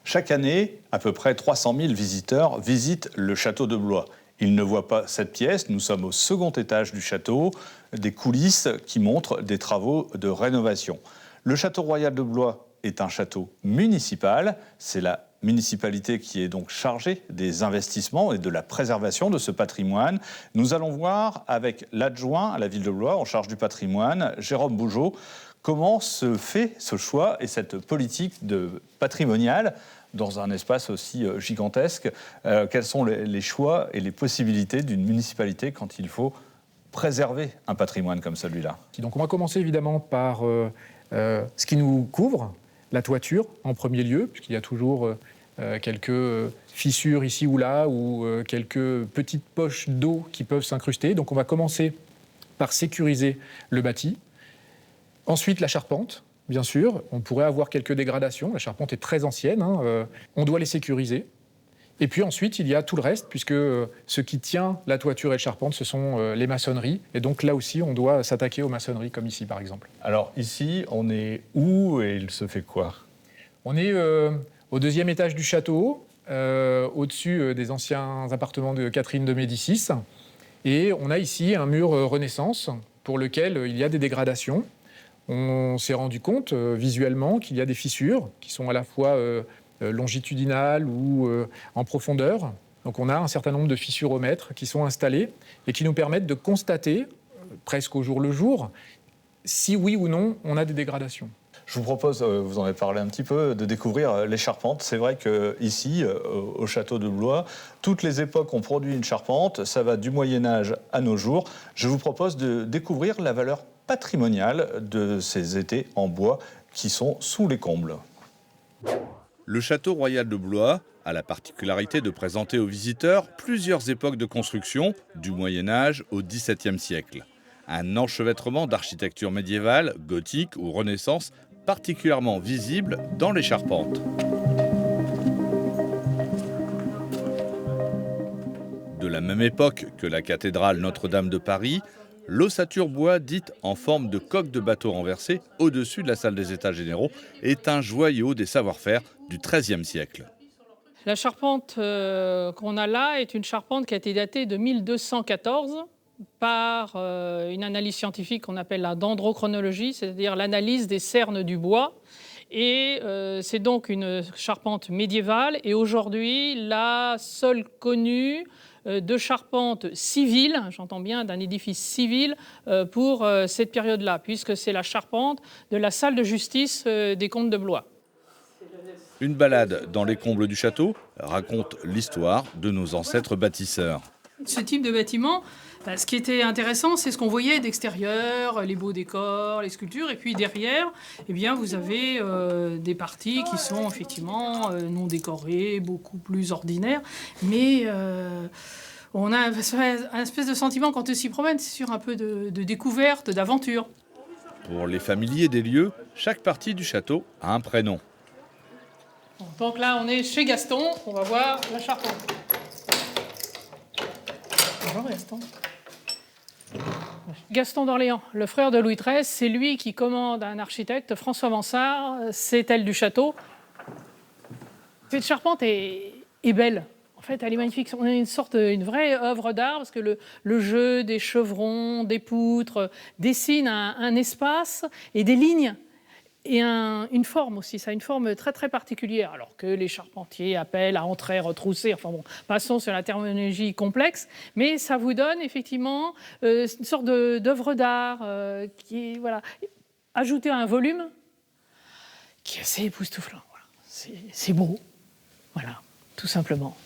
Chaque année, à peu près 300 000 visiteurs visitent le château de Blois. Ils ne voient pas cette pièce, nous sommes au second étage du château, des coulisses qui montrent des travaux de rénovation. Le château royal de Blois est un château municipal, c'est la municipalité qui est donc chargée des investissements et de la préservation de ce patrimoine. Nous allons voir avec l'adjoint à la ville de Blois en charge du patrimoine, Jérôme Bougeot, comment se fait ce choix et cette politique patrimoniale dans un espace aussi gigantesque. Quels sont les choix et les possibilités d'une municipalité quand il faut préserver un patrimoine comme celui-là? Donc on va commencer évidemment par ce qui nous couvre, la toiture en premier lieu, puisqu'il y a toujours quelques fissures ici ou là, ou quelques petites poches d'eau qui peuvent s'incruster. Donc on va commencer par sécuriser le bâti. Ensuite, la charpente, bien sûr. On pourrait avoir quelques dégradations. La charpente est très ancienne. On doit les sécuriser. Et puis ensuite, il y a tout le reste, puisque ce qui tient la toiture et la charpente, ce sont les maçonneries. Et donc là aussi, on doit s'attaquer aux maçonneries, comme ici, par exemple. Alors ici, on est où et il se fait quoi? On est au deuxième étage du château, au-dessus des anciens appartements de Catherine de Médicis. Et on a ici un mur Renaissance pour lequel il y a des dégradations. On s'est rendu compte visuellement qu'il y a des fissures qui sont à la fois longitudinales ou en profondeur. Donc on a un certain nombre de fissuromètres qui sont installés et qui nous permettent de constater, presque au jour le jour, si oui ou non on a des dégradations. Je vous propose, vous en avez parlé un petit peu, de découvrir les charpentes. C'est vrai qu'ici, au château de Blois, toutes les époques ont produit une charpente. Ça va du Moyen-Âge à nos jours. Je vous propose de découvrir la valeur patrimoniale de ces étais en bois qui sont sous les combles. Le château royal de Blois a la particularité de présenter aux visiteurs plusieurs époques de construction, du Moyen-Âge au XVIIe siècle. Un enchevêtrement d'architecture médiévale, gothique ou Renaissance particulièrement visible dans les charpentes. De la même époque que la cathédrale Notre-Dame de Paris, l'ossature bois dite en forme de coque de bateau renversée au-dessus de la salle des États généraux est un joyau des savoir-faire du XIIIe siècle. La charpente qu'on a là est une charpente qui a été datée de 1214 par une analyse scientifique qu'on appelle la dendrochronologie, c'est-à-dire l'analyse des cernes du bois. Et c'est donc une charpente médiévale et aujourd'hui la seule connue de charpente civile, j'entends bien d'un édifice civil, pour cette période-là, puisque c'est la charpente de la salle de justice des comtes de Blois. Une balade dans les combles du château raconte l'histoire de nos ancêtres bâtisseurs. Ce type de bâtiment, ce qui était intéressant, c'est ce qu'on voyait d'extérieur, les beaux décors, les sculptures, et puis derrière, eh bien, vous avez des parties qui sont effectivement non décorées, beaucoup plus ordinaires, mais on a un espèce de sentiment quand on s'y promène, c'est sûr, un peu de découverte, d'aventure. Pour les familiers des lieux, chaque partie du château a un prénom. Donc là, on est chez Gaston, on va voir la charpente. Bonjour Gaston. Gaston d'Orléans, le frère de Louis XIII, c'est lui qui commande à un architecte, François Mansart, c'est elle du château. Cette charpente est belle. En fait, elle est magnifique. On a une vraie œuvre d'art parce que le jeu des chevrons, des poutres dessine un espace et des lignes. Et une forme aussi, ça a une forme très très particulière, alors que les charpentiers appellent à entrer, retrousser, enfin bon, passons sur la terminologie complexe, mais ça vous donne effectivement une sorte d'œuvre d'art qui est, voilà, ajoutée à un volume qui est assez époustouflant. Voilà. C'est beau, voilà, tout simplement.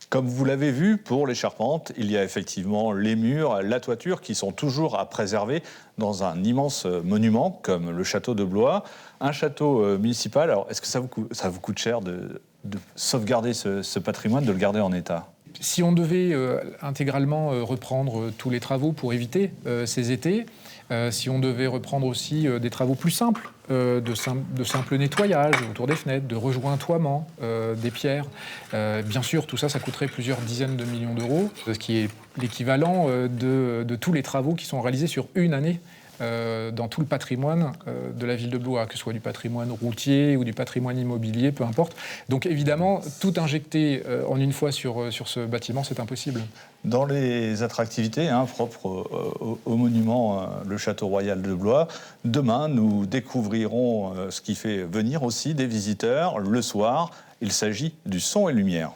Comme vous l'avez vu, pour les charpentes, il y a effectivement les murs, la toiture qui sont toujours à préserver dans un immense monument comme le château de Blois. Un château municipal, alors est-ce que ça vous coûte cher de sauvegarder ce patrimoine, de le garder en état ? Si on devait intégralement reprendre tous les travaux pour éviter ces étés, si on devait reprendre aussi des travaux plus simples, de simple nettoyage autour des fenêtres, de rejointoiement des pierres, bien sûr, tout ça, ça coûterait plusieurs dizaines de millions d'euros, ce qui est l'équivalent de tous les travaux qui sont réalisés sur une année dans tout le patrimoine de la ville de Blois, que ce soit du patrimoine routier ou du patrimoine immobilier, peu importe. Donc évidemment, tout injecter en une fois sur ce bâtiment, c'est impossible. Dans les attractivités propres au monument, le Château Royal de Blois, demain, nous découvrirons ce qui fait venir aussi des visiteurs le soir. Il s'agit du son et lumière.